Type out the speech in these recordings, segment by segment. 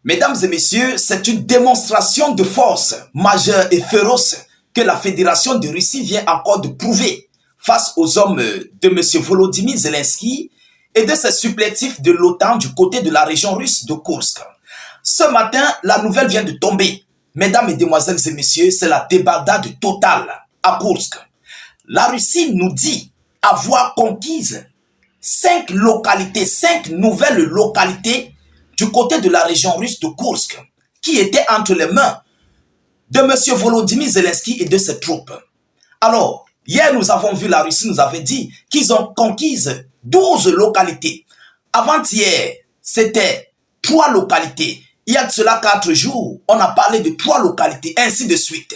Mesdames et messieurs, c'est une démonstration de force majeure et féroce que la Fédération de Russie vient encore de prouver face aux hommes de M. Volodymyr Zelensky et de ses supplétifs de l'OTAN du côté de la région russe de Kursk. Ce matin, la nouvelle vient de tomber. Mesdames, Mesdemoiselles et Messieurs, c'est la débandade totale à Kursk. La Russie nous dit avoir conquise 5 localités, 5 nouvelles localités du côté de la région russe de Kursk, qui étaient entre les mains de M. Volodymyr Zelensky et de ses troupes. Alors, hier, nous avons vu la Russie nous avait dit qu'ils ont conquise 12 localités. Avant-hier, c'était 3 localités. Il y a de cela 4 jours, on a parlé de 3 localités, ainsi de suite.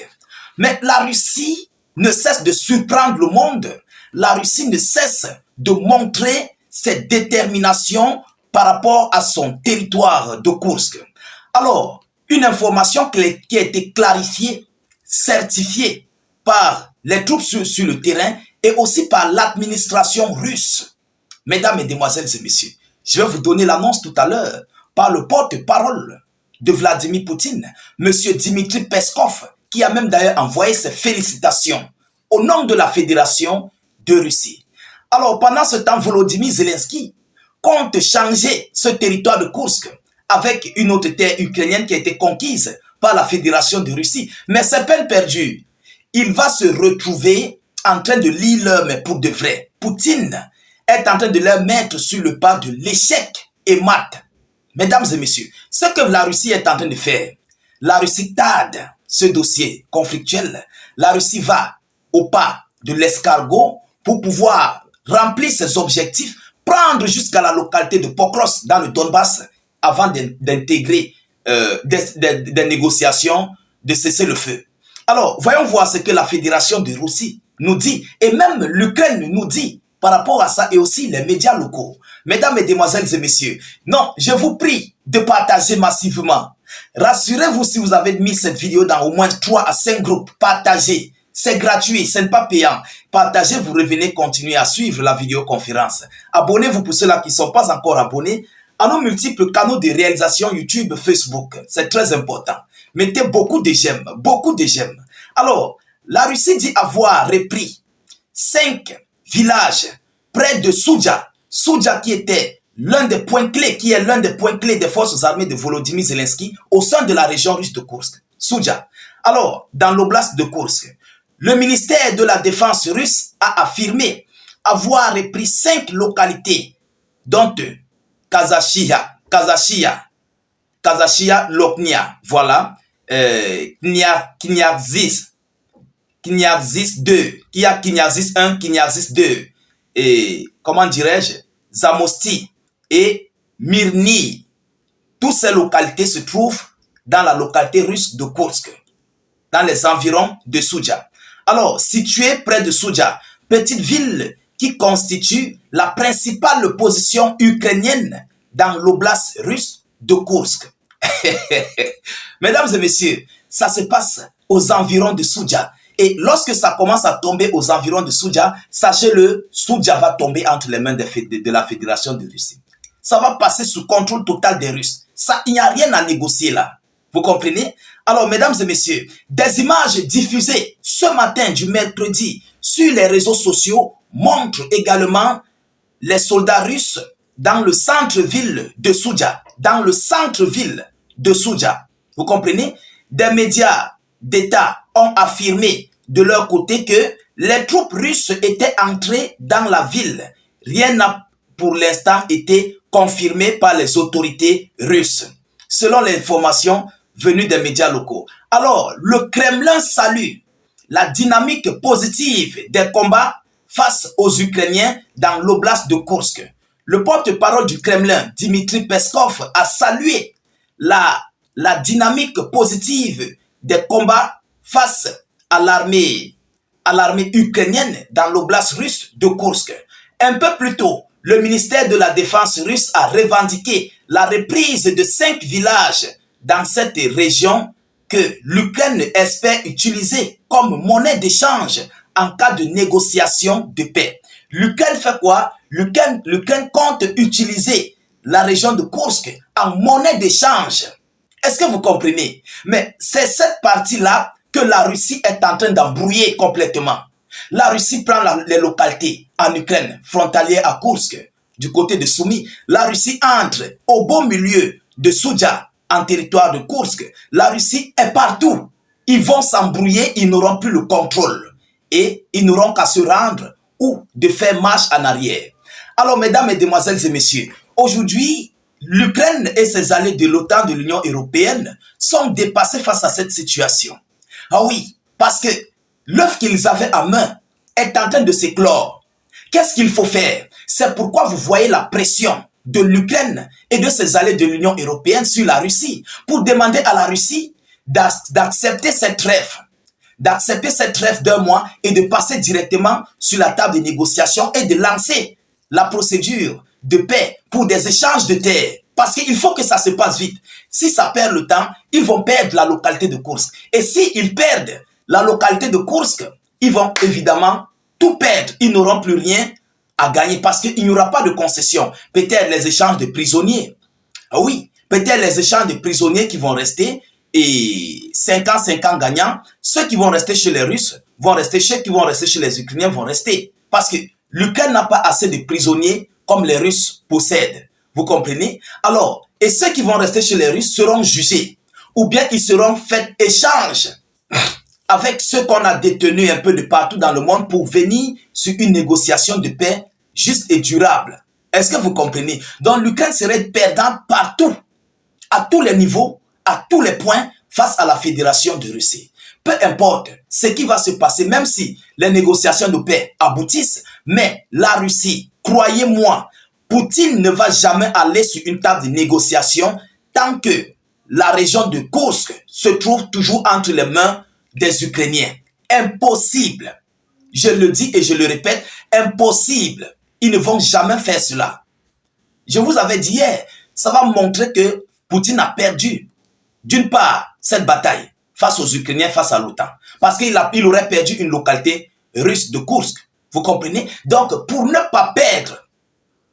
Mais la Russie ne cesse de surprendre le monde. La Russie ne cesse de montrer cette détermination par rapport à son territoire de Kursk. Alors, une information qui a été clarifiée, certifiée par les troupes sur le terrain et aussi par l'administration russe. Mesdames, Mesdemoiselles et Messieurs, je vais vous donner l'annonce tout à l'heure par le porte-parole de Vladimir Poutine, M. Dmitri Peskov, qui a même d'ailleurs envoyé ses félicitations au nom de la Fédération de Russie. Alors, pendant ce temps, Volodymyr Zelensky compte changer ce territoire de Kursk avec une autre terre ukrainienne qui a été conquise par la Fédération de Russie. Mais c'est peine perdue. Il va se retrouver en train de lire l'heure, mais pour de vrai. Poutine est en train de leur mettre sur le pas de l'échec et mat. Mesdames et messieurs, ce que la Russie est en train de faire, la Russie tarde ce dossier conflictuel. La Russie va au pas de l'escargot pour pouvoir remplir ses objectifs, prendre jusqu'à la localité de Pokros dans le Donbass avant d'intégrer des négociations de cesser le feu. Alors, voyons voir ce que la Fédération de Russie nous dit et même l'Ukraine nous dit par rapport à ça et aussi les médias locaux. Mesdames, Mesdemoiselles et Messieurs, non, je vous prie de partager massivement. Rassurez-vous si vous avez mis cette vidéo dans au moins 3 à 5 groupes, partagez. C'est gratuit, ce n'est pas payant. Partagez, vous revenez continuer à suivre la vidéoconférence. Abonnez-vous pour ceux-là qui ne sont pas encore abonnés à nos multiples canaux de réalisation YouTube, Facebook. C'est très important. Mettez beaucoup de j'aime, beaucoup de j'aime. Alors, la Russie dit avoir repris 5 villages près de Soudja. Soudja qui était l'un des points clés, qui est l'un des points clés des forces armées de Volodymyr Zelensky au sein de la région russe de Kursk. Soudja. Alors, dans l'oblast de Kursk, le ministère de la Défense russe a affirmé avoir repris 5 localités, dont Kazachia, Lopnia, voilà, Kniazis 2, Kniazis 1, Kniazis 2, et comment dirais-je, Zamosti et Myrni. Toutes ces localités se trouvent dans la localité russe de Kursk, dans les environs de Soudja. Alors, située près de Soudja, petite ville qui constitue la principale position ukrainienne dans l'oblast russe de Kursk. Mesdames et messieurs, ça se passe aux environs de Soudja. Et lorsque ça commence à tomber aux environs de Soudja, sachez-le, Soudja va tomber entre les mains de la Fédération de Russie. Ça va passer sous contrôle total des Russes. Ça, il n'y a rien à négocier là. Vous comprenez? Alors, mesdames et messieurs, des images diffusées ce matin du mercredi sur les réseaux sociaux montrent également les soldats russes dans le centre-ville de Soudja. Dans le centre-ville de Soudja. Vous comprenez? Des médias d'État ont affirmé de leur côté que les troupes russes étaient entrées dans la ville. Rien n'a pour l'instant été confirmé par les autorités russes, selon l'information venue des médias locaux. Alors, le Kremlin salue la dynamique positive des combats face aux Ukrainiens dans l'oblast de Kursk. Le porte-parole du Kremlin, Dmitri Peskov, a salué la dynamique positive des combats face à l'armée ukrainienne dans l'oblast russe de Kursk. Un peu plus tôt, le ministère de la Défense russe a revendiqué la reprise de 5 villages dans cette région que l'Ukraine espère utiliser comme monnaie d'échange en cas de négociation de paix. L'Ukraine fait quoi? L'Ukraine compte utiliser la région de Kursk en monnaie d'échange Est-ce que vous comprenez? Mais c'est cette partie-là que la Russie est en train d'embrouiller complètement. La Russie prend les localités en Ukraine, frontalière à Kursk, du côté de Soumy. La Russie entre au beau milieu de Soudja, en territoire de Kursk. La Russie est partout. Ils vont s'embrouiller, ils n'auront plus le contrôle. Et ils n'auront qu'à se rendre ou de faire marche en arrière. Alors, mesdames, mesdemoiselles et messieurs, aujourd'hui, l'Ukraine et ses alliés de l'OTAN, de l'Union européenne, sont dépassés face à cette situation. Ah oui, parce que l'œuf qu'ils avaient à main est en train de s'éclore. Qu'est-ce qu'il faut faire? C'est pourquoi vous voyez la pression de l'Ukraine et de ses alliés de l'Union européenne sur la Russie pour demander à la Russie d'accepter cette trêve d'un mois et de passer directement sur la table de négociation et de lancer la procédure de paix pour des échanges de terres. Parce qu'il faut que ça se passe vite. Si ça perd le temps, ils vont perdre la localité de Kursk. Et s'ils perdent la localité de Kursk, ils vont évidemment tout perdre. Ils n'auront plus rien à gagner parce qu'il n'y aura pas de concession. Peut-être les échanges de prisonniers. Ah oui, peut-être les échanges de prisonniers qui vont rester et 5 ans gagnants. Ceux qui vont rester chez les Russes vont rester, ceux qui vont rester chez les Ukrainiens vont rester. Parce que l'Ukraine n'a pas assez de prisonniers comme les Russes possèdent. Vous comprenez? Alors, et ceux qui vont rester chez les Russes seront jugés. Ou bien ils seront faits échange avec ceux qu'on a détenus un peu de partout dans le monde pour venir sur une négociation de paix juste et durable. Est-ce que vous comprenez? Donc l'Ukraine serait perdante partout, à tous les niveaux, à tous les points, face à la Fédération de Russie. Peu importe ce qui va se passer, même si les négociations de paix aboutissent, mais la Russie, croyez-moi, Poutine ne va jamais aller sur une table de négociation tant que la région de Kursk se trouve toujours entre les mains des Ukrainiens. Impossible. Je le dis et je le répète, impossible. Ils ne vont jamais faire cela. Je vous avais dit hier, ça va montrer que Poutine a perdu, d'une part, cette bataille face aux Ukrainiens, face à l'OTAN. Parce qu'il aurait perdu une localité russe de Kursk. Vous comprenez? Donc, pour ne pas perdre,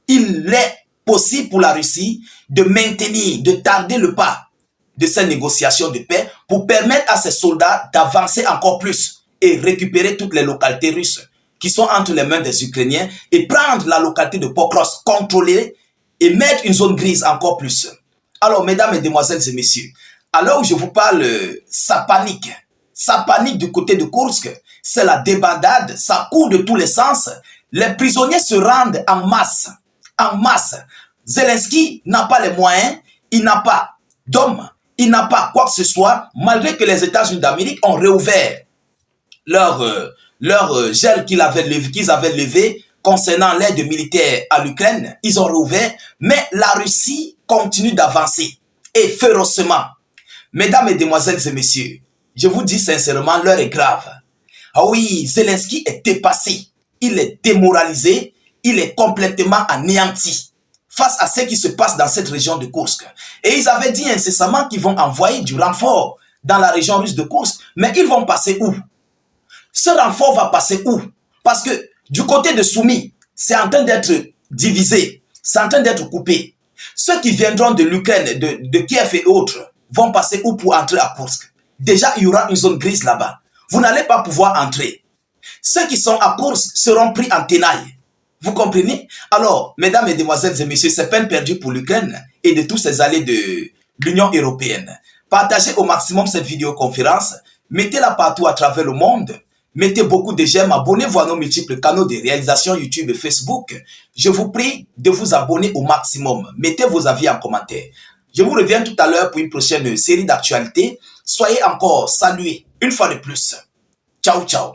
il est possible pour la Russie de maintenir, de tarder le pas de ces négociations de paix pour permettre à ses soldats d'avancer encore plus et récupérer toutes les localités russes qui sont entre les mains des Ukrainiens et prendre la localité de Pokrovsk, contrôler et mettre une zone grise encore plus. Alors, mesdames, mesdemoiselles et messieurs, alors je vous parle, ça panique. Ça panique du côté de Kursk, c'est la débandade, ça court de tous les sens. Les prisonniers se rendent en masse. En masse. Zelensky n'a pas les moyens, il n'a pas d'hommes, il n'a pas quoi que ce soit, malgré que les États-Unis d'Amérique ont réouvert leur gel qu'ils avaient levé concernant l'aide militaire à l'Ukraine. Ils ont réouvert, mais la Russie continue d'avancer et férocement. Mesdames, mesdemoiselles et messieurs, je vous dis sincèrement, l'heure est grave. Ah oui, Zelensky est dépassé, il est démoralisé, il est complètement anéanti face à ce qui se passe dans cette région de Kursk. Et ils avaient dit incessamment qu'ils vont envoyer du renfort dans la région russe de Kursk, mais ils vont passer où? Ce renfort va passer où? Parce que du côté de Soumy, c'est en train d'être divisé, c'est en train d'être coupé. Ceux qui viendront de l'Ukraine, de Kiev et autres, vont passer où pour entrer à Kursk? Déjà, il y aura une zone grise là-bas. Vous n'allez pas pouvoir entrer. Ceux qui sont à Kursk seront pris en tenaille. Vous comprenez? Alors, mesdames, mesdemoiselles et messieurs, c'est peine perdue pour l'Ukraine et de tous ses alliés de l'Union européenne. Partagez au maximum cette vidéoconférence, mettez-la partout à travers le monde, mettez beaucoup de j'aime, abonnez-vous à nos multiples canaux de réalisation YouTube et Facebook. Je vous prie de vous abonner au maximum, mettez vos avis en commentaire. Je vous reviens tout à l'heure pour une prochaine série d'actualités. Soyez encore salués une fois de plus. Ciao, ciao.